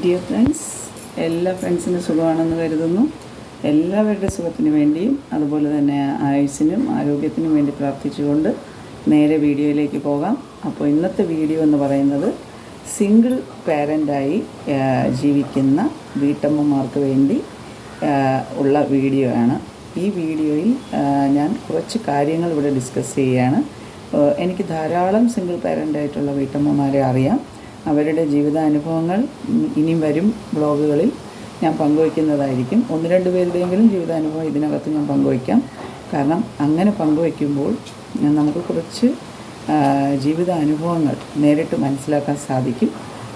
Dear friends, എല്ലാ ഫ്രണ്ട്സിനും സുഖമാണെന്ന് കരുതുന്നു. എല്ലാവരുടെ സുഖത്തിന് വേണ്ടിയും അതുപോലെ തന്നെ ആയുസ്സിനും ആരോഗ്യത്തിനും വേണ്ടി പ്രാർത്ഥിച്ചുകൊണ്ട് നേരെ വീഡിയോയിലേക്ക് പോകാം. അപ്പോൾ ഇന്നത്തെ വീഡിയോ എന്ന് പറയുന്നത് സിംഗിൾ പാരൻ്റായി ജീവിക്കുന്ന വീട്ടമ്മമാർക്ക് വേണ്ടി ഉള്ള വീഡിയോ ആണ്. ഈ വീഡിയോയിൽ ഞാൻ കുറച്ച് കാര്യങ്ങൾ ഇവിടെ ഡിസ്കസ് ചെയ്യുകയാണ്. എനിക്ക് ധാരാളം സിംഗിൾ പാരൻ്റായിട്ടുള്ള വീട്ടമ്മമാരെ അറിയാം. അവരുടെ ജീവിതാനുഭവങ്ങൾ ഇനിയും വരും ബ്ലോഗുകളിൽ ഞാൻ പങ്കുവയ്ക്കുന്നതായിരിക്കും. 1-2 പേരുടെയെങ്കിലും ജീവിതാനുഭവം ഇതിനകത്ത് ഞാൻ പങ്കുവയ്ക്കാം. കാരണം അങ്ങനെ പങ്കുവയ്ക്കുമ്പോൾ നമുക്ക് കുറച്ച് ജീവിതാനുഭവങ്ങൾ നേരിട്ട് മനസ്സിലാക്കാൻ സാധിക്കും.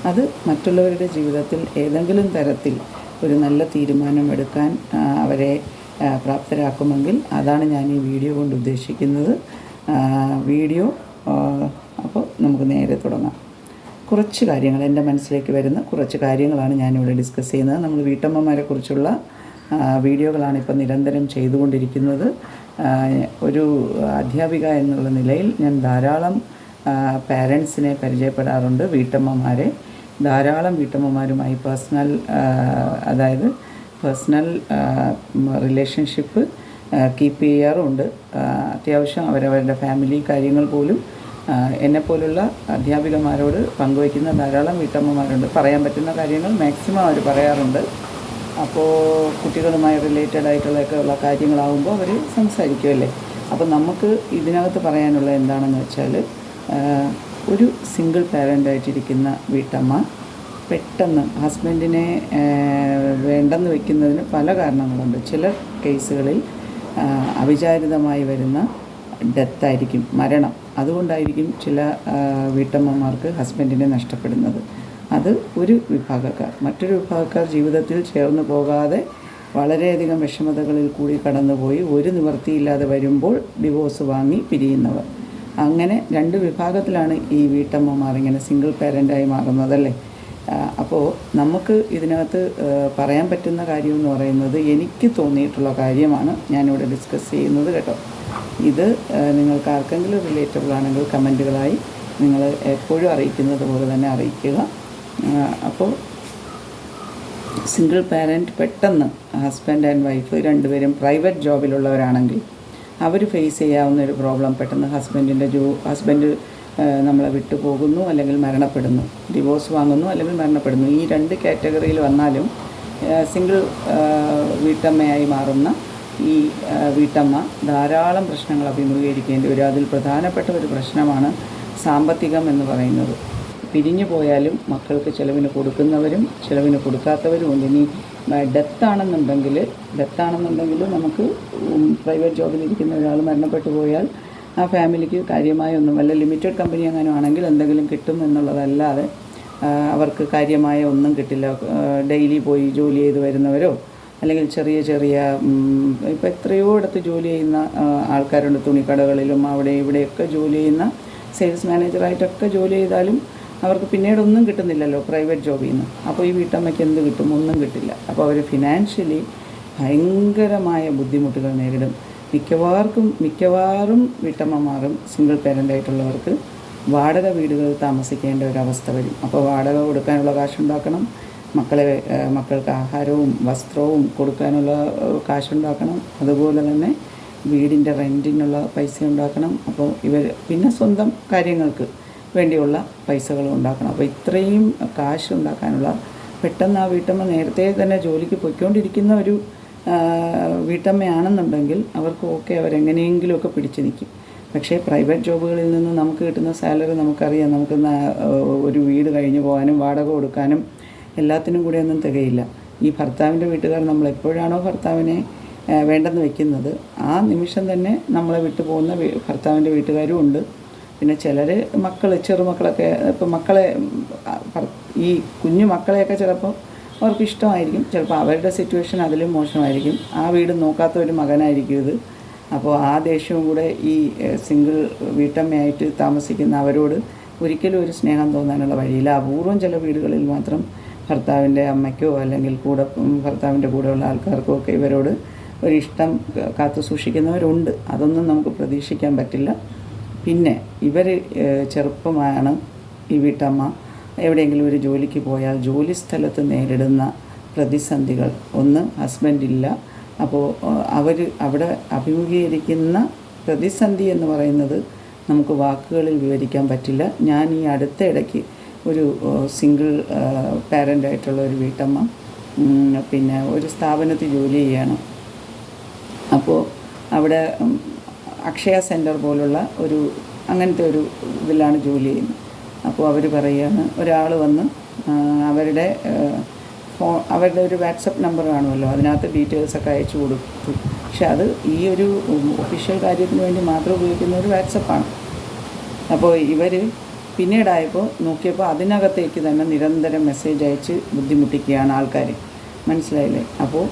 അത് മറ്റുള്ളവരുടെ ജീവിതത്തിൽ ഏതെങ്കിലും തരത്തിൽ ഒരു നല്ല തീരുമാനം എടുക്കാൻ അവരെ പ്രാപ്തരാക്കുമെങ്കിൽ അതാണ് ഞാൻ ഈ വീഡിയോ കൊണ്ട് ഉദ്ദേശിക്കുന്നത്. അപ്പോൾ നമുക്ക് നേരെ തുടങ്ങാം. കുറച്ച് കാര്യങ്ങൾ എൻ്റെ മനസ്സിലേക്ക് വരുന്ന കുറച്ച് കാര്യങ്ങളാണ് ഞാനിവിടെ ഡിസ്കസ് ചെയ്യുന്നത്. നമ്മൾ വീട്ടമ്മമാരെ കുറിച്ചുള്ള വീഡിയോകളാണ് ഇപ്പോൾ നിരന്തരം ചെയ്തുകൊണ്ടിരിക്കുന്നത്. ഒരു അധ്യാപിക എന്നുള്ള നിലയിൽ ഞാൻ ധാരാളം പാരൻസിനെ പരിചയപ്പെടാറുണ്ട്. വീട്ടമ്മമാരെ ധാരാളം വീട്ടമ്മമാരുമായി പേഴ്സണൽ റിലേഷൻഷിപ്പ് കീപ്പ് ചെയ്യാറുണ്ട്. അത്യാവശ്യം അവരവരുടെ ഫാമിലി കാര്യങ്ങൾ പോലും എന്നെപ്പോലുള്ള അധ്യാപികമാരോട് പങ്കുവയ്ക്കുന്ന ധാരാളം വീട്ടമ്മമാരുണ്ട്. പറയാൻ പറ്റുന്ന കാര്യങ്ങൾ മാക്സിമം അവർ പറയാറുണ്ട്. അപ്പോൾ കുട്ടികളുമായി റിലേറ്റഡ് ആയിട്ടുള്ള കാര്യങ്ങളാകുമ്പോൾ അവർ സംസാരിക്കുമല്ലേ. അപ്പോൾ നമുക്ക് ഇതിനകത്ത് പറയാനുള്ള എന്താണെന്ന് വെച്ചാൽ, ഒരു സിംഗിൾ പാരൻ്റായിട്ടിരിക്കുന്ന വീട്ടമ്മ പെട്ടെന്ന് ഹസ്ബൻഡിനെ വേണ്ടെന്ന് വയ്ക്കുന്നതിന് പല കാരണങ്ങളുണ്ട്. ചില കേസുകളിൽ അവിചാരിതമായി വരുന്ന ഡെത്തായിരിക്കും, മരണം. അതുകൊണ്ടായിരിക്കും ചില വീട്ടമ്മമാർക്ക് ഹസ്ബൻഡിനെ നഷ്ടപ്പെടുന്നത്. അത് ഒരു വിഭാഗക്കാർ. മറ്റൊരു വിഭാഗക്കാർ ജീവിതത്തിൽ ചേർന്ന് പോകാതെ വളരെയധികം വിഷമതകളിൽ കൂടി കടന്നുപോയി ഒരു നിവൃത്തിയില്ലാതെ വരുമ്പോൾ ഡിവോഴ്സ് വാങ്ങി പിരിയുന്നവർ. അങ്ങനെ 2 വിഭാഗത്തിലാണ് ഈ വീട്ടമ്മമാർ ഇങ്ങനെ സിംഗിൾ പാരൻ്റായി മാറുന്നതല്ലേ. അപ്പോൾ നമുക്ക് ഇതിനകത്ത് പറയാൻ പറ്റുന്ന കാര്യം എന്ന് പറയുന്നത് എനിക്ക് തോന്നിയിട്ടുള്ള കാര്യമാണ് ഞാനിവിടെ ഡിസ്കസ് ചെയ്യുന്നത് കേട്ടോ. ഇത് നിങ്ങൾക്ക് ആർക്കെങ്കിലും റിലേറ്റബിൾ ആണെങ്കിൽ കമൻറ്റുകളായി നിങ്ങൾ എപ്പോഴും അറിയിക്കുന്നത് പോലെ തന്നെ അറിയിക്കുക. അപ്പോൾ സിംഗിൾ പാരൻറ്റ് പെട്ടെന്ന് ഹസ്ബൻഡ് ആൻഡ് വൈഫ് 2 പേരും പ്രൈവറ്റ് ജോബിലുള്ളവരാണെങ്കിൽ അവർ ഫേസ് ചെയ്യാവുന്ന ഒരു പ്രോബ്ലം, പെട്ടെന്ന് ഹസ്ബൻഡ് നമ്മളെ വിട്ടു പോകുന്നു അല്ലെങ്കിൽ മരണപ്പെടുന്നു, ഡിവോഴ്സ് വാങ്ങുന്നു അല്ലെങ്കിൽ മരണപ്പെടുന്നു. ഈ 2 കാറ്റഗറിയിൽ വന്നാലും സിംഗിൾ വീട്ടമ്മയായി മാറുന്ന ഈ വീട്ടമ്മ ധാരാളം പ്രശ്നങ്ങൾ അഭിമുഖീകരിക്കേണ്ടി വരും. അതിൽ പ്രധാനപ്പെട്ട ഒരു പ്രശ്നമാണ് സാമ്പത്തികം എന്ന് പറയുന്നത്. പിരിഞ്ഞു പോയാലും മക്കൾക്ക് ചിലവിന് കൊടുക്കുന്നവരും ചിലവിന് കൊടുക്കാത്തവരും ഉണ്ട്. ഇനി ഡെത്താണെന്നുണ്ടെങ്കിൽ നമുക്ക് പ്രൈവറ്റ് ജോബിലിരിക്കുന്ന ഒരാൾ മരണപ്പെട്ടു പോയാൽ ആ ഫാമിലിക്ക് കാര്യമായ ഒന്നും, വല്ല ലിമിറ്റഡ് കമ്പനി അങ്ങനെ ആണെങ്കിൽ എന്തെങ്കിലും കിട്ടും എന്നുള്ളതല്ലാതെ അവർക്ക് കാര്യമായ ഒന്നും കിട്ടില്ല. ഡെയിലി പോയി ജോലി ചെയ്ത് വരുന്നവരോ അല്ലെങ്കിൽ ചെറിയ ഇപ്പോൾ എത്രയോ ഇടത്ത് ജോലി ചെയ്യുന്ന ആൾക്കാരുണ്ട്. തുണിക്കടകളിലും അവിടെ ഇവിടെയൊക്കെ ജോലി ചെയ്യുന്ന സെയിൽസ് മാനേജറായിട്ടൊക്കെ ജോലി ചെയ്താലും അവർക്ക് പിന്നീടൊന്നും കിട്ടുന്നില്ലല്ലോ പ്രൈവറ്റ് ജോബിൽ നിന്ന്. അപ്പോൾ ഈ വീട്ടമ്മയ്ക്ക് എന്ത് കിട്ടും? ഒന്നും കിട്ടില്ല. അപ്പോൾ അവർ ഫിനാൻഷ്യലി ഭയങ്കരമായ ബുദ്ധിമുട്ടുകൾ നേരിടും. മിക്കവാറും വീട്ടമ്മമാരും സിംഗിൾ പാരൻ്റായിട്ടുള്ളവർക്ക് വാടക വീടുകളിൽ താമസിക്കേണ്ട ഒരവസ്ഥ വരും. അപ്പോൾ വാടക കൊടുക്കാനുള്ള കാശുണ്ടാക്കണം, മക്കൾക്ക് ആഹാരവും വസ്ത്രവും കൊടുക്കാനുള്ള കാശുണ്ടാക്കണം, അതുപോലെ തന്നെ വീടിൻ്റെ റെൻറ്റിനുള്ള പൈസ ഉണ്ടാക്കണം. അപ്പോൾ പിന്നെ സ്വന്തം കാര്യങ്ങൾക്ക് വേണ്ടിയുള്ള പൈസകളും ഉണ്ടാക്കണം. അപ്പോൾ ഇത്രയും കാശ് ഉണ്ടാക്കാനുള്ള, പെട്ടെന്ന് ആ വീട്ടമ്മ നേരത്തെ തന്നെ ജോലിക്ക് പോയിക്കൊണ്ടിരിക്കുന്ന ഒരു വീട്ടമ്മയാണെന്നുണ്ടെങ്കിൽ അവർക്ക് അവരെങ്ങനെയെങ്കിലുമൊക്കെ പിടിച്ചു നിൽക്കും. പക്ഷേ പ്രൈവറ്റ് ജോബുകളിൽ നിന്ന് നമുക്ക് കിട്ടുന്ന സാലറി നമുക്കറിയാം. നമുക്ക് ഒരു വീട് കഴിഞ്ഞ് പോകാനും വാടക കൊടുക്കാനും എല്ലാത്തിനും കൂടെ ഒന്നും തികയില്ല. ഈ ഭർത്താവിൻ്റെ വീട്ടുകാർ നമ്മൾ എപ്പോഴാണോ ഭർത്താവിനെ വേണ്ടെന്ന് വയ്ക്കുന്നത് ആ നിമിഷം തന്നെ നമ്മളെ വിട്ടു പോകുന്ന ഭർത്താവിൻ്റെ വീട്ടുകാരും ഉണ്ട്. പിന്നെ ചിലർ ചെറുമക്കളൊക്കെ, ഇപ്പം ഈ കുഞ്ഞു മക്കളെയൊക്കെ ചിലപ്പോൾ അവർക്ക് ഇഷ്ടമായിരിക്കും, ചിലപ്പോൾ അവരുടെ സിറ്റുവേഷൻ അതിലും മോശമായിരിക്കും. ആ വീട് നോക്കാത്ത ഒരു മകനായിരിക്കും ഇത്. അപ്പോൾ ആ ദേഷ്യവും കൂടെ ഈ സിംഗിൾ വീട്ടമ്മയായിട്ട് താമസിക്കുന്ന അവരോട് ഒരിക്കലും ഒരു സ്നേഹം തോന്നാനുള്ള വഴിയില്ല. അപൂർവം ചില വീടുകളിൽ മാത്രം ഭർത്താവിൻ്റെ അമ്മയ്ക്കോ അല്ലെങ്കിൽ ഭർത്താവിൻ്റെ കൂടെയുള്ള ആൾക്കാർക്കോ ഒക്കെ ഇവരോട് ഒരിഷ്ടം കാത്തു സൂക്ഷിക്കുന്നവരുണ്ട്. അതൊന്നും നമുക്ക് പ്രതീക്ഷിക്കാൻ പറ്റില്ല. പിന്നെ ചെറുപ്പമാണ് ഈ വീട്ടമ്മ. എവിടെയെങ്കിലും ഒരു ജോലിക്ക് പോയാൽ ജോലി സ്ഥലത്ത് നേരിടുന്ന പ്രതിസന്ധികൾ, ഒന്ന് ഹസ്ബൻഡില്ല, അപ്പോൾ അവിടെ അഭിമുഖീകരിക്കുന്ന പ്രതിസന്ധി എന്ന് പറയുന്നത് നമുക്ക് വാക്കുകളിൽ വിവരിക്കാൻ പറ്റില്ല. ഞാൻ ഈ അടുത്ത ഇടയ്ക്ക് ഒരു സിംഗിൾ പാരൻ്റായിട്ടുള്ള ഒരു വീട്ടമ്മ പിന്നെ ഒരു സ്ഥാപനത്തിൽ ജോലി ചെയ്യാണ്. അപ്പോൾ അവിടെ അക്ഷയ സെൻറ്റർ പോലുള്ള അങ്ങനത്തെ ഒരു ഇതിലാണ് ജോലി ചെയ്യുന്നത്. അപ്പോൾ അവർ പറയുകയാണ്, ഒരാൾ വന്ന് അവരുടെ ഒരു വാട്സപ്പ് നമ്പർ കാണുമല്ലോ, അതിനകത്ത് ഡീറ്റെയിൽസൊക്കെ അയച്ചു കൊടുത്തു. പക്ഷെ അത് ഈ ഒരു ഒഫീഷ്യൽ കാര്യത്തിന് വേണ്ടി മാത്രം ഉപയോഗിക്കുന്ന ഒരു വാട്സപ്പാണ്. അപ്പോൾ ഇവർ പിന്നീടായപ്പോൾ നോക്കിയപ്പോൾ അതിനകത്തേക്ക് തന്നെ നിരന്തരം മെസ്സേജ് അയച്ച് ബുദ്ധിമുട്ടിക്കുകയാണ് ആൾക്കാർ. മനസ്സിലായില്ലേ? അപ്പോൾ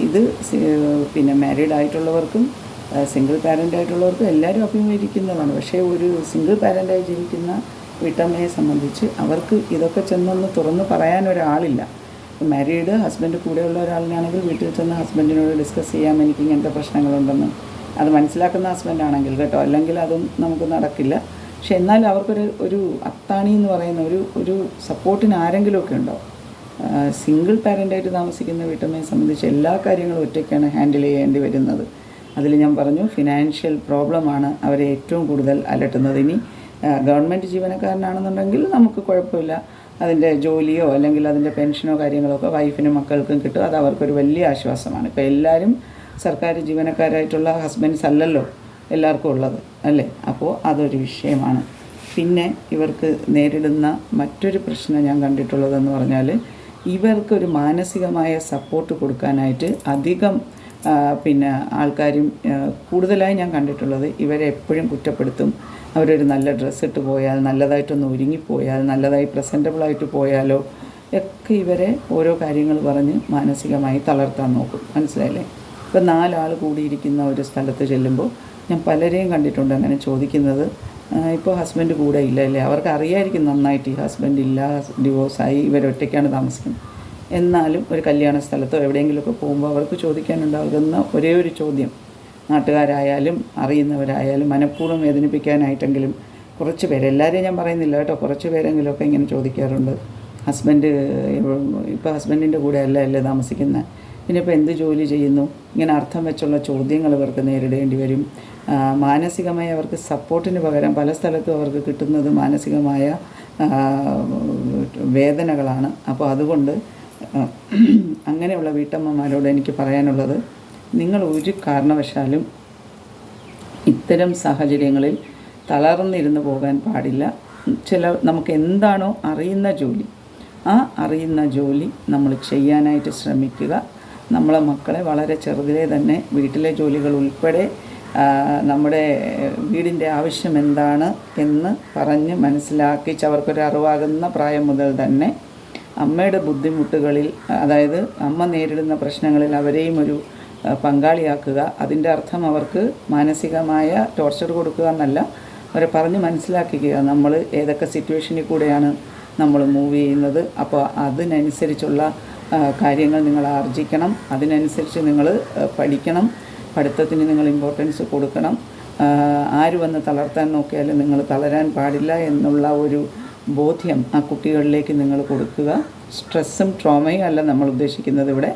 ഇത് പിന്നെ മാരീഡ് ആയിട്ടുള്ളവർക്കും സിംഗിൾ പാരൻ്റായിട്ടുള്ളവർക്കും എല്ലാവരും അഭിമുഖീകരിക്കുന്നതാണ്. പക്ഷേ ഒരു സിംഗിൾ പാരൻ്റായി ജീവിക്കുന്ന വീട്ടമ്മയെ സംബന്ധിച്ച് അവർക്ക് ഇതൊക്കെ ചെന്നൊന്ന് തുറന്ന് പറയാൻ ഒരാളില്ല. മാരീഡ് ഹസ്ബൻഡ് കൂടെയുള്ള ഒരാളിനാണെങ്കിൽ വീട്ടിൽ ചെന്ന് ഹസ്ബൻഡിനോട് ഡിസ്കസ് ചെയ്യാം, എനിക്ക് ഇങ്ങനത്തെ പ്രശ്നങ്ങളുണ്ടെന്ന്. അത് മനസ്സിലാക്കുന്ന ഹസ്ബൻഡാണെങ്കിൽ കേട്ടോ, അല്ലെങ്കിൽ അതും നമുക്ക് നടക്കില്ല. പക്ഷെ എന്നാൽ അവർക്കൊരു അത്താണി എന്ന് പറയുന്ന ഒരു സപ്പോർട്ടിന് ആരെങ്കിലുമൊക്കെ ഉണ്ടാവും. സിംഗിൾ പാരൻ്റായിട്ട് താമസിക്കുന്ന വീട്ടമ്മയെ സംബന്ധിച്ച് എല്ലാ കാര്യങ്ങളും ഒറ്റയ്ക്കാണ് ഹാൻഡിൽ ചെയ്യേണ്ടി വരുന്നത്. അതിൽ ഞാൻ പറഞ്ഞു, ഫിനാൻഷ്യൽ പ്രോബ്ലമാണ് അവരെ ഏറ്റവും കൂടുതൽ അലട്ടുന്നത്. ഇനി ഗവൺമെൻറ് ജീവനക്കാരനാണെന്നുണ്ടെങ്കിൽ നമുക്ക് കുഴപ്പമില്ല, അതിൻ്റെ ജോലിയോ അല്ലെങ്കിൽ അതിൻ്റെ പെൻഷനോ കാര്യങ്ങളൊക്കെ വൈഫിനും മക്കൾക്കും കിട്ടും. അത് അവർക്കൊരു വലിയ ആശ്വാസമാണ്. ഇപ്പോൾ എല്ലാവരും സർക്കാർ ജീവനക്കാരായിട്ടുള്ള ഹസ്ബൻഡ്സ് അല്ലല്ലോ എല്ലാവർക്കും ഉള്ളത്, അല്ലേ? അപ്പോൾ അതൊരു വിഷയമാണ്. പിന്നെ ഇവർക്ക് നേരിടുന്ന മറ്റൊരു പ്രശ്നം ഞാൻ കണ്ടിട്ടുള്ളതെന്ന് പറഞ്ഞാൽ, ഇവർക്കൊരു മാനസികമായ സപ്പോർട്ട് കൊടുക്കാനായിട്ട് അധികം പിന്നെ ആൾക്കാരും കൂടുതലായി ഞാൻ കണ്ടിട്ടുള്ളത് ഇവരെ എപ്പോഴും കുറ്റപ്പെടുത്തും. അവരൊരു നല്ല ഡ്രസ്സ് ഇട്ട് പോയാൽ, നല്ലതായിട്ടൊന്ന് ഒരുങ്ങിപ്പോയാൽ, നല്ലതായി പ്രസൻറ്റബിളായിട്ട് പോയാലോ ഒക്കെ ഇവരെ ഓരോ കാര്യങ്ങൾ പറഞ്ഞ് മാനസികമായി തളർത്താൻ നോക്കും. മനസ്സിലായില്ലേ? ഇപ്പോൾ 4 ആൾ കൂടിയിരിക്കുന്ന ഒരു സ്ഥലത്ത് ചെല്ലുമ്പോൾ ഞാൻ പലരെയും കണ്ടിട്ടുണ്ട് അങ്ങനെ ചോദിക്കുന്നത്, ഇപ്പോൾ ഹസ്ബൻഡ് കൂടെ ഇല്ല അല്ലേ? അവർക്ക് അറിയായിരിക്കും നന്നായിട്ട് ഈ ഹസ്ബൻഡ് ഇല്ല, ഡിവോഴ്സായി, ഇവരൊറ്റയ്ക്കാണ് താമസിക്കുന്നത്. എന്നാലും ഒരു കല്യാണ സ്ഥലത്തോ എവിടെയെങ്കിലുമൊക്കെ പോകുമ്പോൾ അവർക്ക് ചോദിക്കാനുണ്ടാകുന്ന ഒരേ ഒരു ചോദ്യം, നാട്ടുകാരായാലും അറിയുന്നവരായാലും മനഃപൂർവ്വം വേദനിപ്പിക്കാനായിട്ടെങ്കിലും കുറച്ച് പേര്, എല്ലാവരെയും ഞാൻ പറയുന്നില്ല കേട്ടോ, കുറച്ച് പേരെങ്കിലുമൊക്കെ ഇങ്ങനെ ചോദിക്കാറുണ്ട്, ഇപ്പോൾ ഹസ്ബൻഡിൻ്റെ കൂടെ അല്ലേ താമസിക്കുന്നത്, പിന്നെ ഇപ്പോൾ എന്ത് ജോലി ചെയ്യുന്നു? ഇങ്ങനെ അർത്ഥം വെച്ചുള്ള ചോദ്യങ്ങൾ ഇവർക്ക് നേരിടേണ്ടി വരും. മാനസികമായി അവർക്ക് സപ്പോർട്ടിന് പകരം പല സ്ഥലത്തും അവർക്ക് കിട്ടുന്നത് മാനസികമായ വേദനകളാണ്. അപ്പോൾ അതുകൊണ്ട് അങ്ങനെയുള്ള വീട്ടമ്മമാരോട് എനിക്ക് പറയാനുള്ളത്, നിങ്ങൾ ഒരു കാരണവശാലും ഇത്തരം സാഹചര്യങ്ങളിൽ തളർന്നിരുന്ന് പോകാൻ പാടില്ല. നമുക്ക് എന്താണോ അറിയുന്ന ജോലി, ആ അറിയുന്ന ജോലി നമ്മൾ ചെയ്യാനായിട്ട് ശ്രമിക്കുക. നമ്മളെ മക്കളെ വളരെ ചെറുതിലേ തന്നെ വീട്ടിലെ ജോലികൾ ഉൾപ്പെടെ നമ്മുടെ വീടിൻ്റെ ആവശ്യം എന്താണ് എന്ന് പറഞ്ഞ് മനസ്സിലാക്കിച്ച് അവർക്കൊരു അറിവാകുന്ന പ്രായം മുതൽ തന്നെ അമ്മയുടെ ബുദ്ധിമുട്ടുകളിൽ, അതായത് അമ്മ നേരിടുന്ന പ്രശ്നങ്ങളിൽ അവരെയും ഒരു പങ്കാളിയാക്കുക. അതിൻ്റെ അർത്ഥം അവർക്ക് മാനസികമായ ടോർച്ചർ കൊടുക്കുക എന്നല്ല, അവരെ പറഞ്ഞ് മനസ്സിലാക്കിക്കുക നമ്മൾ ഏതൊക്കെ സിറ്റുവേഷനിൽ കൂടെയാണ് നമ്മൾ മൂവ് ചെയ്യുന്നത്. അപ്പോൾ അതിനനുസരിച്ചുള്ള കാര്യങ്ങൾ നിങ്ങൾ ആർജിക്കണം, അതിനനുസരിച്ച് നിങ്ങൾ പഠിക്കണം, പഠിത്തത്തിന് നിങ്ങൾ ഇമ്പോർട്ടൻസ് കൊടുക്കണം. ആര് വന്ന് തളർത്താൻ നോക്കിയാലും നിങ്ങൾ തളരാൻ പാടില്ല എന്നുള്ള ഒരു ബോധ്യം ആ കുട്ടികളിലേക്ക് നിങ്ങൾ കൊടുക്കുക. സ്ട്രെസ്സും ട്രോമയും അല്ല നമ്മൾ ഉദ്ദേശിക്കുന്നത് ഇവിടെ.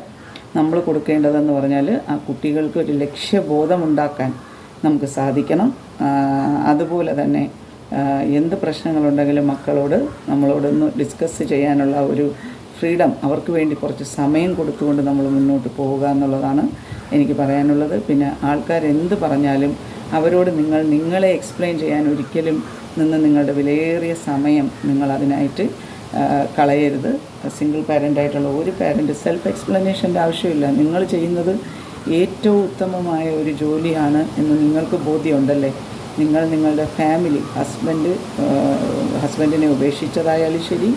നമ്മൾ കൊടുക്കേണ്ടതെന്ന് പറഞ്ഞാൽ ആ കുട്ടികൾക്ക് ഒരു ലക്ഷ്യബോധമുണ്ടാക്കാൻ നമുക്ക് സാധിക്കണം. അതുപോലെ തന്നെ എന്ത് പ്രശ്നങ്ങളുണ്ടെങ്കിലും മക്കളോട് നമ്മളോടൊന്ന് ഡിസ്കസ് ചെയ്യാനുള്ള ഒരു ഫ്രീഡം, അവർക്ക് വേണ്ടി കുറച്ച് സമയം കൊടുത്തുകൊണ്ട് നമ്മൾ മുന്നോട്ട് പോവുക എന്നുള്ളതാണ് എനിക്ക് പറയാനുള്ളത്. പിന്നെ ആൾക്കാരെന്ത് പറഞ്ഞാലും അവരോട് നിങ്ങളെ എക്സ്പ്ലെയിൻ ചെയ്യാൻ ഒരിക്കലും നിങ്ങളുടെ വിലയേറിയ സമയം നിങ്ങൾ അതിനായിട്ട് കളയരുത്. സിംഗിൾ പാരൻ്റായിട്ടുള്ള ഒരു പാരൻ്റ് സെൽഫ് എക്സ്പ്ലനേഷൻ്റെ ആവശ്യമില്ല. നിങ്ങൾ ചെയ്യുന്നത് ഏറ്റവും ഉത്തമമായ ഒരു ജോലിയാണ് എന്ന് നിങ്ങൾക്ക് ബോധ്യമുണ്ടല്ലേ? നിങ്ങളുടെ ഫാമിലി, ഹസ്ബൻഡിനെ ഉപേക്ഷിച്ചതായാലും ശരി,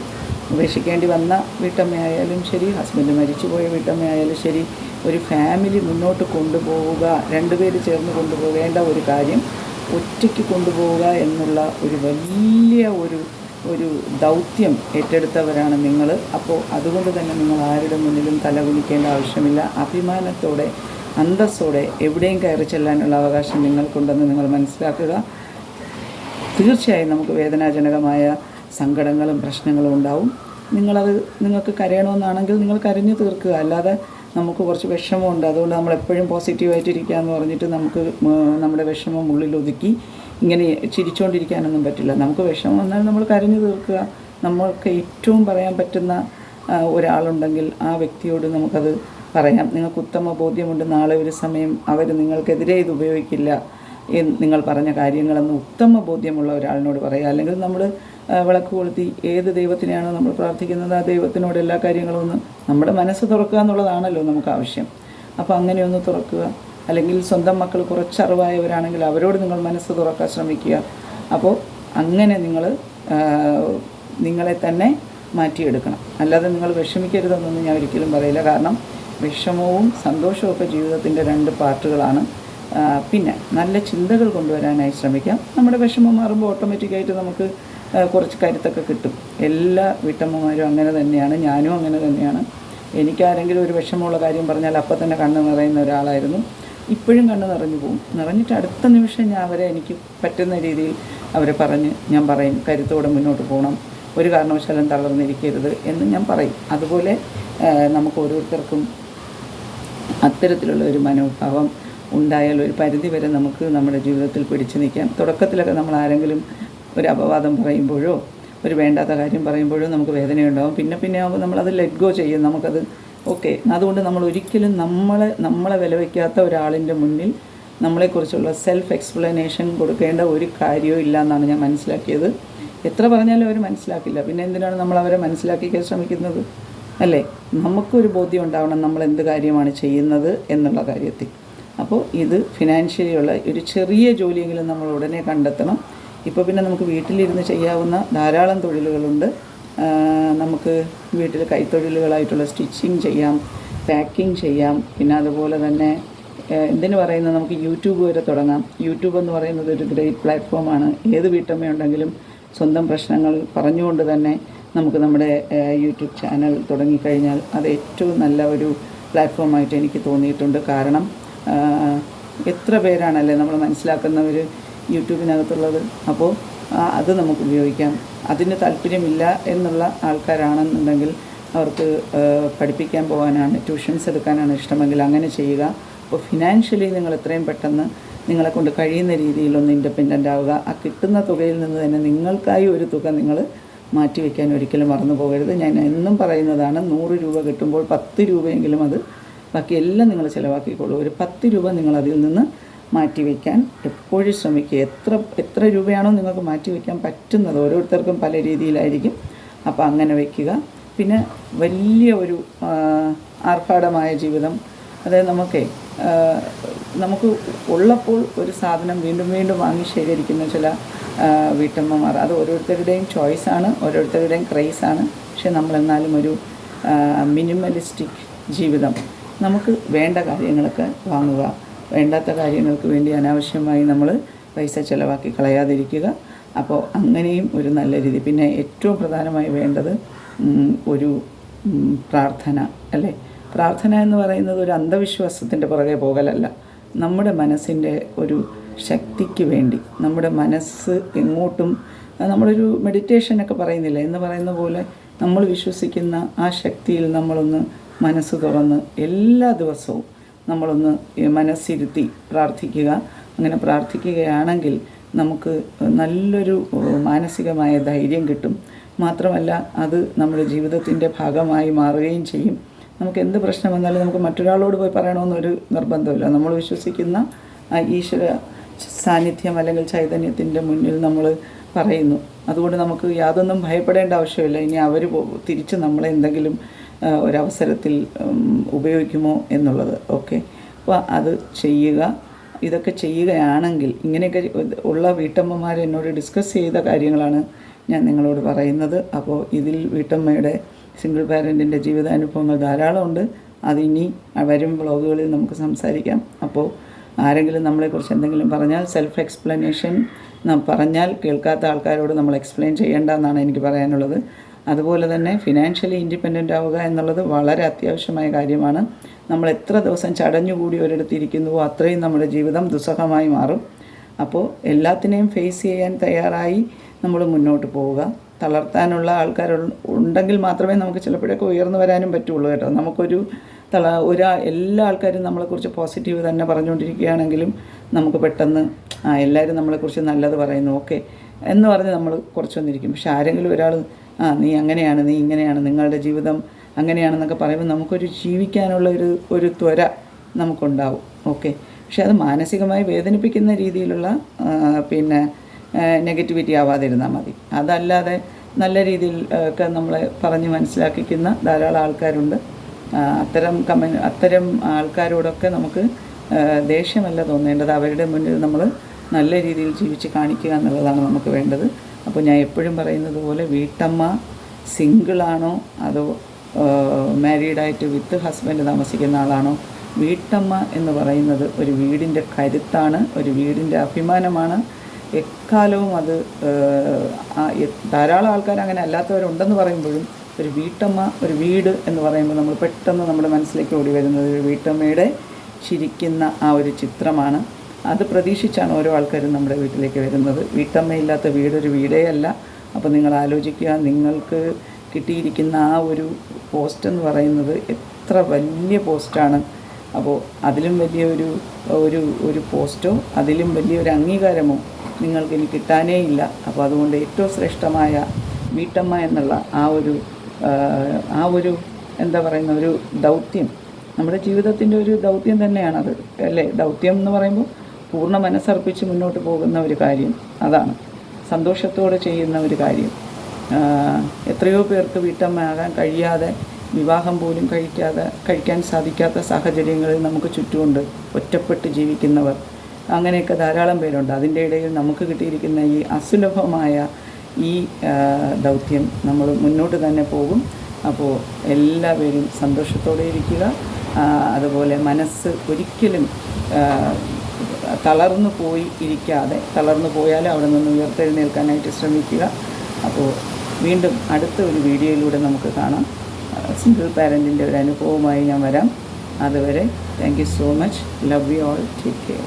ഉപേക്ഷിക്കേണ്ടി വന്ന വീട്ടമ്മയായാലും ശരി, ഹസ്ബൻഡ് മരിച്ചുപോയ വീട്ടമ്മയായാലും ശരി, ഒരു ഫാമിലി മുന്നോട്ട് കൊണ്ടുപോവുക, 2 പേര് ചേർന്ന് കൊണ്ടുപോകേണ്ട ഒരു കാര്യം ഒറ്റയ്ക്ക് കൊണ്ടുപോവുക എന്നുള്ള ഒരു വലിയ ഒരു ദൗത്യം ഏറ്റെടുത്തവരാണ് നിങ്ങൾ. അപ്പോൾ അതുകൊണ്ട് തന്നെ നിങ്ങൾ ആരുടെ മുന്നിലും തലകുനിക്കേണ്ട ആവശ്യമില്ല. അഭിമാനത്തോടെ അന്തസ്സോടെ എവിടെയും കയറി ചെല്ലാനുള്ള അവകാശം നിങ്ങൾക്കുണ്ടെന്ന് നിങ്ങൾ മനസ്സിലാക്കുക. തീർച്ചയായും നമുക്ക് വേദനാജനകമായ സങ്കടങ്ങളും പ്രശ്നങ്ങളും ഉണ്ടാവും. നിങ്ങൾക്ക് കരയണമെന്നാണെങ്കിൽ നിങ്ങൾ കരഞ്ഞു തീർക്കുക. അല്ലാതെ നമുക്ക് കുറച്ച് വിഷമമുണ്ട്, അതുകൊണ്ട് നമ്മളെപ്പോഴും പോസിറ്റീവായിട്ടിരിക്കുക എന്ന് പറഞ്ഞിട്ട് നമുക്ക് നമ്മുടെ വിഷമം ഉള്ളിലൊതുക്കി ഇങ്ങനെ ചിരിച്ചുകൊണ്ടിരിക്കാനൊന്നും പറ്റില്ല. നമുക്ക് വിഷമം വന്നാൽ നമ്മൾ കരഞ്ഞു തീർക്കുക. നമ്മൾക്ക് ഏറ്റവും പറയാൻ പറ്റുന്ന ഒരാളുണ്ടെങ്കിൽ ആ വ്യക്തിയോട് നമുക്കത് പറയാം. നിങ്ങൾക്ക് ഉത്തമ ബോധ്യമുണ്ട് നാളെ ഒരു സമയം അവർ നിങ്ങൾക്കെതിരെ ഇത് ഉപയോഗിക്കില്ല നിങ്ങൾ പറഞ്ഞ കാര്യങ്ങളെന്ന് ഉത്തമ ബോധ്യമുള്ള ഒരാളിനോട് പറയുക. അല്ലെങ്കിൽ നമ്മൾ വിളക്ക് കൊളുത്തി ഏത് ദൈവത്തിനെയാണോ നമ്മൾ പ്രാർത്ഥിക്കുന്നത് ആ ദൈവത്തിനോട് എല്ലാ കാര്യങ്ങളും ഒന്ന് നമ്മുടെ മനസ്സ് തുറക്കുക എന്നുള്ളതാണല്ലോ നമുക്ക് ആവശ്യം. അപ്പോൾ അങ്ങനെയൊന്ന് തുറക്കുക. അല്ലെങ്കിൽ സ്വന്തം മക്കൾ കുറച്ചറിവായവരാണെങ്കിൽ അവരോട് നിങ്ങൾ മനസ്സ് തുറക്കാൻ ശ്രമിക്കുക. അപ്പോൾ അങ്ങനെ നിങ്ങളെ തന്നെ മാറ്റിയെടുക്കണം. അല്ലാതെ നിങ്ങൾ വിഷമിക്കരുതെന്നൊന്നും ഞാൻ ഒരിക്കലും പറയില്ല. കാരണം വിഷമവും സന്തോഷവും ഒക്കെ ജീവിതത്തിൻ്റെ 2 പാർട്ടുകളാണ്. പിന്നെ നല്ല ചിന്തകൾ കൊണ്ടുവരാനായി ശ്രമിക്കാം. നമ്മുടെ വിഷമം മാറുമ്പോൾ ഓട്ടോമാറ്റിക്കായിട്ട് നമുക്ക് കുറച്ച് കരുത്തൊക്കെ കിട്ടും. എല്ലാ വീട്ടമ്മമാരും അങ്ങനെ തന്നെയാണ്, ഞാനും അങ്ങനെ തന്നെയാണ്. എനിക്കാരെങ്കിലും ഒരു വിഷമമുള്ള കാര്യം പറഞ്ഞാൽ അപ്പം തന്നെ കണ്ണ് നിറയുന്ന ഒരാളായിരുന്നു. ഇപ്പോഴും കണ്ണ് നിറഞ്ഞു പോകും. നിറഞ്ഞിട്ട് അടുത്ത നിമിഷം ഞാൻ എനിക്ക് പറ്റുന്ന രീതിയിൽ ഞാൻ പറയും കരുത്തോടെ മുന്നോട്ട് പോകണം, ഒരു കാരണവശാലും തളർന്നിരിക്കരുത് എന്ന് ഞാൻ പറയും. അതുപോലെ നമുക്ക് ഓരോരുത്തർക്കും അത്തരത്തിലുള്ള ഒരു മനോഭാവം ഉണ്ടായാൽ ഒരു പരിധി വരെ നമുക്ക് നമ്മുടെ ജീവിതത്തിൽ പിടിച്ചു നിൽക്കാം. തുടക്കത്തിലൊക്കെ നമ്മൾ ആരെങ്കിലും ഒരു അപവാദം പറയുമ്പോഴോ ഒരു വേണ്ടാത്ത കാര്യം പറയുമ്പോഴോ നമുക്ക് വേദനയുണ്ടാകും. പിന്നെ ആകുമ്പോൾ നമ്മളത് ലെറ്റ് ഗോ ചെയ്യും. നമുക്കത് ഓക്കെ. അതുകൊണ്ട് നമ്മൾ ഒരിക്കലും നമ്മളെ വില വയ്ക്കാത്ത ഒരാളിൻ്റെ മുന്നിൽ നമ്മളെക്കുറിച്ചുള്ള സെൽഫ് എക്സ്പ്ലനേഷൻ കൊടുക്കേണ്ട ഒരു കാര്യവും ഇല്ല എന്നാണ് ഞാൻ മനസ്സിലാക്കിയത്. എത്ര പറഞ്ഞാലും അവർ മനസ്സിലാക്കില്ല. പിന്നെ എന്തിനാണ് നമ്മൾ അവരെ മനസ്സിലാക്കിക്കാൻ ശ്രമിക്കുന്നത്? അല്ലേ? നമുക്കൊരു ബോധ്യം ഉണ്ടാവണം നമ്മൾ എന്ത് കാര്യമാണ് ചെയ്യുന്നത് എന്നുള്ള കാര്യത്തിൽ. അപ്പോൾ ഇത് ഫിനാൻഷ്യലി ഉള്ള ഒരു ചെറിയ ജോലിയെങ്കിലും നമ്മൾ ഉടനെ കണ്ടെത്തണം. ഇപ്പോൾ പിന്നെ നമുക്ക് വീട്ടിലിരുന്ന് ചെയ്യാവുന്ന ധാരാളം തൊഴിലുകളുണ്ട്. നമുക്ക് വീട്ടിൽ കൈത്തൊഴിലുകളായിട്ടുള്ള സ്റ്റിച്ചിങ് ചെയ്യാം, പാക്കിംഗ് ചെയ്യാം. പിന്നെ അതുപോലെ തന്നെ എന്തിനു പറയുന്നത് നമുക്ക് യൂട്യൂബ് വരെ തുടങ്ങാം. യൂട്യൂബ് എന്ന് പറയുന്നത് ഒരു ഗ്രേറ്റ് പ്ലാറ്റ്ഫോമാണ്. ഏത് വീട്ടമ്മയുണ്ടെങ്കിലും സ്വന്തം പ്രശ്നങ്ങൾ പറഞ്ഞുകൊണ്ട് തന്നെ നമുക്ക് നമ്മുടെ യൂട്യൂബ് ചാനൽ തുടങ്ങിക്കഴിഞ്ഞാൽ അത് ഏറ്റവും നല്ല ഒരു പ്ലാറ്റ്ഫോമായിട്ട് എനിക്ക് തോന്നിയിട്ടുണ്ട്. കാരണം എത്ര പേരാണല്ലേ നമ്മൾ മനസ്സിലാക്കുന്നവർ യൂട്യൂബിനകത്തുള്ളത്. അപ്പോൾ അത് നമുക്ക് ഉപയോഗിക്കാം. അതിന് താല്പര്യമില്ല എന്നുള്ള ആൾക്കാരാണെന്നുണ്ടെങ്കിൽ അവർക്ക് പഠിപ്പിക്കാൻ പോകാനാണ്, ട്യൂഷൻസ് എടുക്കാനാണ് ഇഷ്ടമെങ്കിൽ അങ്ങനെ ചെയ്യുക. അപ്പോൾ ഫിനാൻഷ്യലി നിങ്ങൾ എത്രയും പെട്ടെന്ന് നിങ്ങളെക്കൊണ്ട് കഴിയുന്ന രീതിയിലൊന്ന് ഇൻഡിപെൻഡൻ്റ് ആവുക. ആ കിട്ടുന്ന തുകയിൽ നിന്ന് തന്നെ നിങ്ങൾക്കായി ഒരു തുക നിങ്ങൾ മാറ്റിവെക്കാൻ ഒരിക്കലും മറന്നു പോകരുത്. ഞാൻ എന്നും പറയുന്നതാണ്, 100 രൂപ കിട്ടുമ്പോൾ 10 രൂപയെങ്കിലും അത് ബാക്കിയെല്ലാം നിങ്ങൾ ചിലവാക്കിക്കോളൂ. ഒരു 10 രൂപ നിങ്ങളതിൽ നിന്ന് മാറ്റിവെക്കാൻ എപ്പോഴും ശ്രമിക്കുക. എത്ര രൂപയാണോ നിങ്ങൾക്ക് മാറ്റിവെക്കാൻ പറ്റുന്നത്, ഓരോരുത്തർക്കും പല രീതിയിലായിരിക്കും. അപ്പോൾ അങ്ങനെ വയ്ക്കുക. പിന്നെ വലിയ ഒരു ആർഭാടമായ ജീവിതം, അതായത് നമുക്ക് ഉള്ളപ്പോൾ ഒരു സാധനം വീണ്ടും വീണ്ടും വാങ്ങി ശേഖരിക്കുന്ന ചില വീട്ടമ്മമാർ, അത് ഓരോരുത്തരുടെയും ചോയ്സാണ്, ഓരോരുത്തരുടെയും ക്രൈസാണ്. പക്ഷെ നമ്മളെന്നാലും ഒരു മിനിമലിസ്റ്റിക് ജീവിതം, നമുക്ക് വേണ്ട കാര്യങ്ങളൊക്കെ വാങ്ങുക, വേണ്ടാത്ത കാര്യങ്ങൾക്ക് വേണ്ടി അനാവശ്യമായി നമ്മൾ പൈസ ചിലവാക്കി കളയാതിരിക്കുക. അപ്പോൾ അങ്ങനെയും ഒരു നല്ല രീതി. പിന്നെ ഏറ്റവും പ്രധാനമായി വേണ്ടത് ഒരു പ്രാർത്ഥന, അല്ലേ? പ്രാർത്ഥന എന്ന് പറയുന്നത് ഒരു അന്ധവിശ്വാസത്തിൻ്റെ പുറകെ പോകലല്ല, നമ്മുടെ മനസ്സിൻ്റെ ഒരു ശക്തിക്ക് വേണ്ടി. നമ്മുടെ മനസ്സ് എങ്ങോട്ടും, നമ്മളൊരു മെഡിറ്റേഷനൊക്കെ പറയുന്നില്ല എന്ന് പറയുന്ന പോലെ നമ്മൾ വിശ്വസിക്കുന്ന ആ ശക്തിയിൽ നമ്മളൊന്ന് മനസ്സ് തുറന്ന് എല്ലാ ദിവസവും നമ്മളൊന്ന് മനസ്സിരുത്തി പ്രാർത്ഥിക്കുക. അങ്ങനെ പ്രാർത്ഥിക്കുകയാണെങ്കിൽ നമുക്ക് നല്ലൊരു മാനസികമായ ധൈര്യം കിട്ടും. മാത്രമല്ല അത് നമ്മുടെ ജീവിതത്തിൻ്റെ ഭാഗമായി മാറുകയും ചെയ്യും. നമുക്ക് എന്ത് പ്രശ്നം വന്നാലും നമുക്ക് മറ്റൊരാളോട് പോയി പറയണമെന്നൊരു നിർബന്ധമില്ല. നമ്മൾ വിശ്വസിക്കുന്ന ഈശ്വര സാന്നിധ്യം അല്ലെങ്കിൽ ചൈതന്യത്തിൻ്റെ മുന്നിൽ നമ്മൾ പറയുന്നു. അതുകൊണ്ട് നമുക്ക് യാതൊന്നും ഭയപ്പെടേണ്ട ആവശ്യമില്ല. ഇനി അവർ തിരിച്ച് നമ്മളെ എന്തെങ്കിലും ഒരവസരത്തിൽ ഉപയോഗിക്കുമോ എന്നുള്ളത്. ഓക്കെ, അപ്പോൾ അത് ചെയ്യുക. ഇതൊക്കെ ചെയ്യുകയാണെങ്കിൽ, ഇങ്ങനെയൊക്കെ ഉള്ള വീട്ടമ്മമാർ എന്നോട് ഡിസ്കസ് ചെയ്ത കാര്യങ്ങളാണ് ഞാൻ നിങ്ങളോട് പറയുന്നത്. അപ്പോൾ ഇതിൽ വീട്ടമ്മയുടെ സിംഗിൾ പാരൻറ്റിൻ്റെ ജീവിതാനുഭവങ്ങൾ ധാരാളമുണ്ട്. അതിനി വരും വ്ളോഗുകളിൽ നമുക്ക് സംസാരിക്കാം. അപ്പോൾ ആരെങ്കിലും നമ്മളെക്കുറിച്ച് എന്തെങ്കിലും പറഞ്ഞാൽ സെൽഫ് എക്സ്പ്ലനേഷൻ പറഞ്ഞാൽ കേൾക്കാത്ത ആൾക്കാരോട് നമ്മൾ എക്സ്പ്ലെയിൻ ചെയ്യേണ്ട എന്നാണ് എനിക്ക് പറയാനുള്ളത്. അതുപോലെ തന്നെ ഫിനാൻഷ്യലി ഇൻഡിപെൻഡൻ്റ് ആവുക എന്നുള്ളത് വളരെ അത്യാവശ്യമായ കാര്യമാണ്. നമ്മൾ എത്ര ദിവസം ചടഞ്ഞുകൂടി ഒരിടത്തിരിക്കുന്നുവോ അത്രയും നമ്മുടെ ജീവിതം ദുസ്സഹമായി മാറും. അപ്പോൾ എല്ലാത്തിനെയും ഫേസ് ചെയ്യാൻ തയ്യാറായി നമ്മൾ മുന്നോട്ട് പോവുക. തളർത്താനുള്ള ആൾക്കാർ ഉണ്ടെങ്കിൽ മാത്രമേ നമുക്ക് ചിലപ്പോഴൊക്കെ ഉയർന്നു വരാനും പറ്റുള്ളൂ കേട്ടോ. നമുക്കൊരു എല്ലാ ആൾക്കാരും നമ്മളെക്കുറിച്ച് പോസിറ്റീവ് തന്നെ പറഞ്ഞുകൊണ്ടിരിക്കുകയാണെങ്കിലും നമുക്ക് പെട്ടെന്ന് എല്ലാവരും നമ്മളെക്കുറിച്ച് നല്ലത് പറയുന്നു ഓക്കെ എന്ന് പറഞ്ഞ് നമ്മൾ കുറച്ചൊന്നിരിക്കും. പക്ഷെ ആരെങ്കിലും ഒരാൾ നീ അങ്ങനെയാണ്, നീ ഇങ്ങനെയാണ്, നിങ്ങളുടെ ജീവിതം അങ്ങനെയാണെന്നൊക്കെ പറയുമ്പോൾ നമുക്കൊരു ജീവിക്കാനുള്ള ഒരു ത്വര നമുക്കുണ്ടാവും. ഓക്കെ, പക്ഷെ അത് മാനസികമായി വേദനിപ്പിക്കുന്ന രീതിയിലുള്ള നെഗറ്റിവിറ്റി ആവാതിരുന്നാൽ മതി. അതല്ലാതെ നല്ല രീതിയിൽ ഒക്കെ നമ്മളെ പറഞ്ഞ് മനസ്സിലാക്കിക്കുന്ന ധാരാളം ആൾക്കാരുണ്ട്. അത്തരം ആൾക്കാരോടൊക്കെ നമുക്ക് ദേഷ്യമല്ല തോന്നേണ്ടത്, അവരുടെ മുന്നിൽ നമ്മൾ നല്ല രീതിയിൽ ജീവിച്ച് കാണിക്കുക എന്നുള്ളതാണ് നമുക്ക് വേണ്ടത്. അപ്പോൾ ഞാൻ എപ്പോഴും പറയുന്നത് പോലെ വീട്ടമ്മ സിംഗിളാണോ അതോ മാരീഡായിട്ട് വിത്ത് ഹസ്ബൻഡ് താമസിക്കുന്ന ആളാണോ, വീട്ടമ്മ എന്ന് പറയുന്നത് ഒരു വീടിൻ്റെ കരുത്താണ്, ഒരു വീടിൻ്റെ അഭിമാനമാണ്. എക്കാലവും അത് ധാരാളം ആൾക്കാർ അങ്ങനെ അല്ലാത്തവരുണ്ടെന്ന് പറയുമ്പോഴും ഒരു വീട്ടമ്മ, ഒരു വീട് എന്ന് പറയുമ്പോൾ നമ്മൾ പെട്ടെന്ന് നമ്മുടെ മനസ്സിലേക്ക് ഓടി വരുന്നത് ഒരു വീട്ടമ്മയുടെ ചിരിക്കുന്ന ആ ഒരു ചിത്രമാണ്. അത് പ്രതീക്ഷിച്ചാണ് ഓരോ ആൾക്കാരും നമ്മുടെ വീട്ടിലേക്ക് വരുന്നത്. വീട്ടമ്മയില്ലാത്ത വീടൊരു വീടേ അല്ല. അപ്പോൾ നിങ്ങൾ ആലോചിക്കുക, നിങ്ങൾക്ക് കിട്ടിയിരിക്കുന്ന ആ ഒരു പോസ്റ്റ് എന്ന് പറയുന്നത് എത്ര വലിയ പോസ്റ്റാണ്. അപ്പോൾ അതിലും വലിയൊരു ഒരു പോസ്റ്റോ അതിലും വലിയൊരു അംഗീകാരമോ നിങ്ങൾക്കിനി കിട്ടാനേ ഇല്ല. അപ്പോൾ അതുകൊണ്ട് ഏറ്റവും ശ്രേഷ്ഠമായ വീട്ടമ്മ എന്നുള്ള ആ ഒരു എന്താ പറയുന്ന ഒരു ദൗത്യം നമ്മുടെ ജീവിതത്തിൻ്റെ ഒരു ദൗത്യം തന്നെയാണത് അല്ലേ. ദൗത്യം എന്ന് പറയുമ്പോൾ പൂർണ്ണ മനസ്സർപ്പിച്ച് മുന്നോട്ട് പോകുന്ന ഒരു കാര്യം, അതാണ് സന്തോഷത്തോടെ ചെയ്യുന്ന ഒരു കാര്യം. എത്രയോ പേർക്ക് വീട്ടമ്മയാകാൻ കഴിയാതെ വിവാഹം പോലും കഴിക്കാൻ സാധിക്കാത്ത സാഹചര്യങ്ങളിൽ നമുക്ക് ചുറ്റുമുണ്ട് ഒറ്റപ്പെട്ട് ജീവിക്കുന്നവർ. അങ്ങനെയൊക്കെ ധാരാളം പേരുണ്ട്. അതിൻ്റെ ഇടയിൽ നമുക്ക് കിട്ടിയിരിക്കുന്ന ഈ അസുലഭമായ ഈ ദൗത്യം നമ്മൾ മുന്നോട്ട് തന്നെ പോകും. അപ്പോൾ എല്ലാവരും സന്തോഷത്തോടെ ഇരിക്കുക. അതുപോലെ മനസ്സ് ഒരിക്കലും തളർന്നു പോയാലും അവിടെ നിന്ന് ഉയർത്തെഴുന്നേൽക്കാനായിട്ട് ശ്രമിക്കുക. അപ്പോൾ വീണ്ടും അടുത്ത ഒരു വീഡിയോയിലൂടെ നമുക്ക് കാണാം. സിംഗിൾ പാരൻറ്റിൻ്റെ ഒരു അനുഭവമായി ഞാൻ വരാം. അതുവരെ thank you so much. Love you all. Take care.